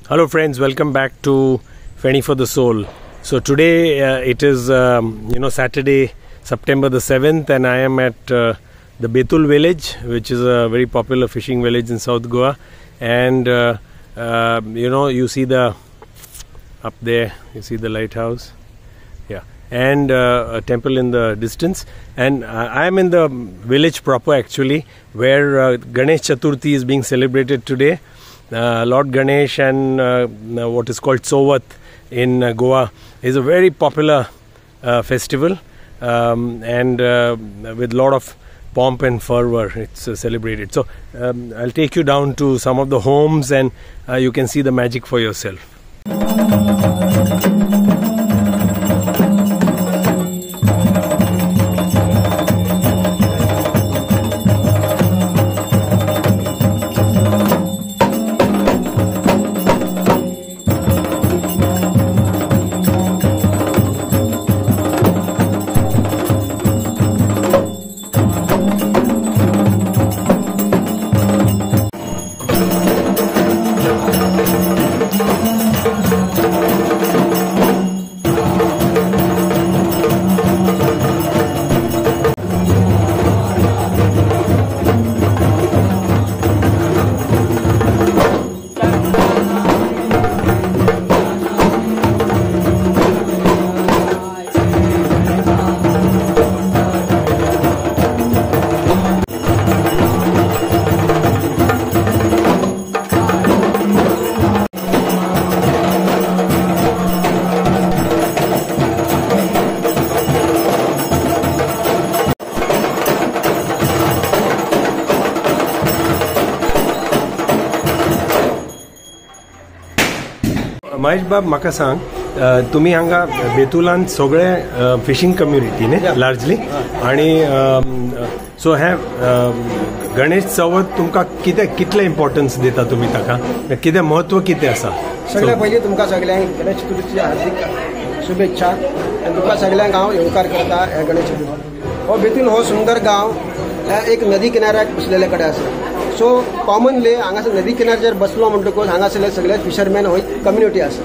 Hello friends, welcome back to Feni for the Soul. So today it is Saturday, September the 7th, and I am at the Betul village, which is a very popular fishing village in South Goa. And you see the up there, you see the lighthouse, yeah, and a temple in the distance. And I am in the village proper actually, where Ganesh Chaturthi is being celebrated today. Lord Ganesh and what is called Tsovat in Goa is a very popular festival, and with a lot of pomp and fervor it's celebrated. So I'll take you down to some of the homes, and you can see the magic for yourself. Mahesh बाब म्हाका सांग, तुम्ही हांगा बेतुलान सगळे fishing community न्ही largely, आणि सो हे गणेश चवथ तुमकां कितले इम्पॉर्टन्स दिता तुमी ताका, कितें म्हत्व कितें आसा? सगळ्यात पयलीं तुमकां सगळ्यांक गणेश चतुर्थीची हार्दिक शुभेच्छा. आनी तुमकां सगळ्यांक हांव येवकार करता ह्या गणेश चतुर्थी. हो बेतूल हो सुंदर गांव एक नदी किनाऱ्याक बसलेले कडेन आसा. सो कॉमनली हांगासर नदी किनाऱ्याचेर बसलो म्हणटकूच हांगासरले सगळे फिशरमॅन हो कम्युनिटी आसा.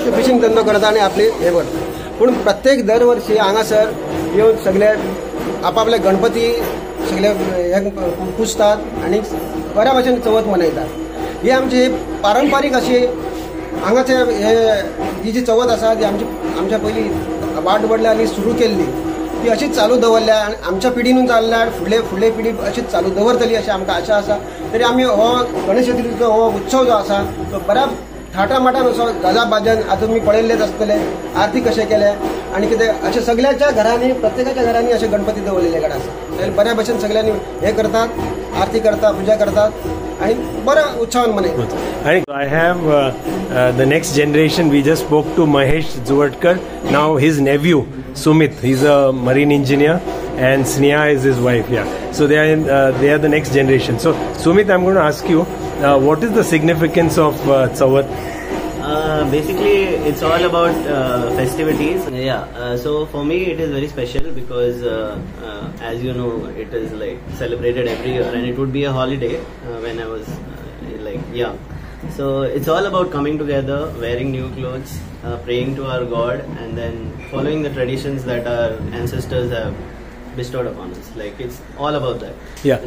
ते फिशींग धंदो करता आनी आपली हे करता. पूण प्रत्येक दर वर्षी हांगासर येवन सगळे आपापले गणपती सगळे हे पुजतात आनी बऱ्या भशेन चवथ मनयतात. ही आमची पारंपारीक अशी हांगाचे ही जी चवथ आसा ती आमच्या पयलीं वाट वडल्यांनी सुरू केल्ली, ती अशीच चालू दवरल्या आनी आमच्या पिढीनूच जाल्ल्या फुडले पिढी अशीच चालू दवरतली अशी आमकां आशा आसा. तरी आमी हो गणेश चतुर्थीचो हो उत्सव जो आसा तो बऱ्या थाटामाटान असो गाजा बाजन आतां तुमी पळयल्लेच आसतले, आरती कशें केले आनी कितें अशें सगळ्याच्या घरांनी प्रत्येकाच्या घरांनी अशे गणपती दवरलेले कडेन आसा. बऱ्या भशेन सगळ्यांनी हे करतात, आरती करतात, पुजा करतात आणि बऱ्या उत्सवान मनयतात. I have the next generation. We just spoke to Mahesh Zuvatkar. Now his nephew Sumit, he's a marine engineer, and Sneha is his wife. Yeah, so they are the next generation. So Sumit, I'm going to ask you, what is the significance of Tsovat? Basically, it's all about festivities. Yeah. So for me, it is very special because, as you know, it is like celebrated every year, and it would be a holiday when I was young. So it's all about coming together, wearing new clothes, praying to our God, and then following the traditions that our ancestors have bestowed upon us. Like, it's all about that. Yeah.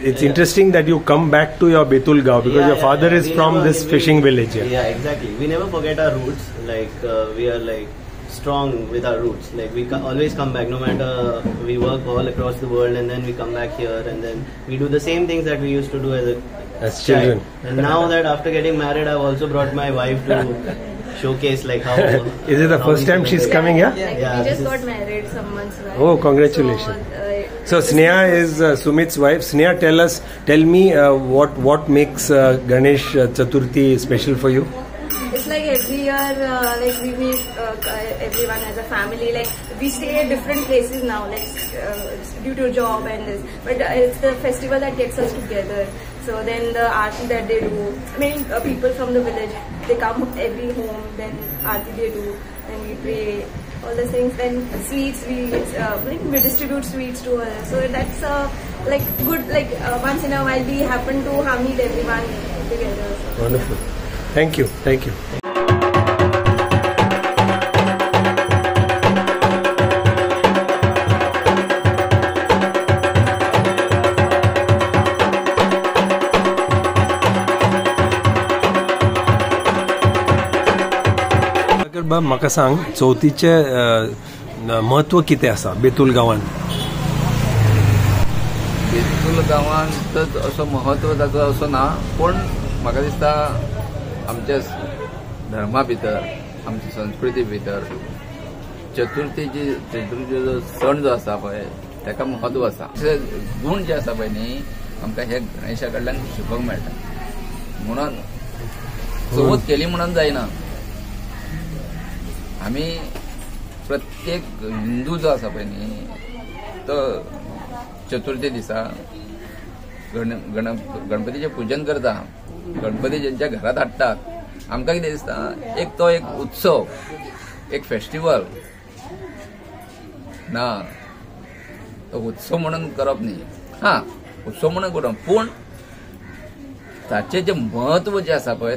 It's interesting that you come back to your Betul Gaon because your father is from this fishing village. Yeah, exactly. We never forget our roots. Like, we are like strong with our roots. Like, we always come back, no matter we work all across the world, and then we come back here, and then we do the same things that we used to do as children. And now that after getting married, I've also brought my wife to showcase like how. Is it the first time she's coming here? Yeah, we just got married some months back. Oh, congratulations! So Sneha is Sumit's wife. Sneha, tell me what makes Ganesh Chaturthi special for you? It's like every year, like we meet everyone as a family. Like we stay at different places now, like due to job and this. But it's the festival that gets us together. So then the aarti that they do. I mean, people from the village, they come every home. Then aarti they do, and we pray. all those things. Then sweets, we distribute sweets to others. So that's like good. Like once in a while, we happen to meet everyone together. So, Wonderful. Thank you. Thank you. म्हाका सांग चवथीचे महत्व कितें आसा बेतूल गांवांत? बेतूल गांवांत असो महत्व ताचो असो ना, पूण म्हाका दिसता आमच्या धर्मा भितर, आमच्या संस्कृती भितर चतुर्थीचो सण जो आसा पळय ताका महत्व आसा. गुण जे आसा पळय न्ही आमकां हे गणेशा कडल्यान शिकोवंक मेळटा. म्हणून चवथ केली म्हणून जायना. आमी प्रत्येक हिंदू जो आसा पळय न्ही तो चतुर्थी दिसा गणपतीचें पूजन करता, गणपती जेंच्या घरांत हाडटात. आमकां कितें दिसता एक उत्सव, एक फेस्टिवल ना, तो उत्सव म्हणून करप न्ही. उत्सव म्हणून करप, पूण ताचें जें म्हत्व जें आसा पळय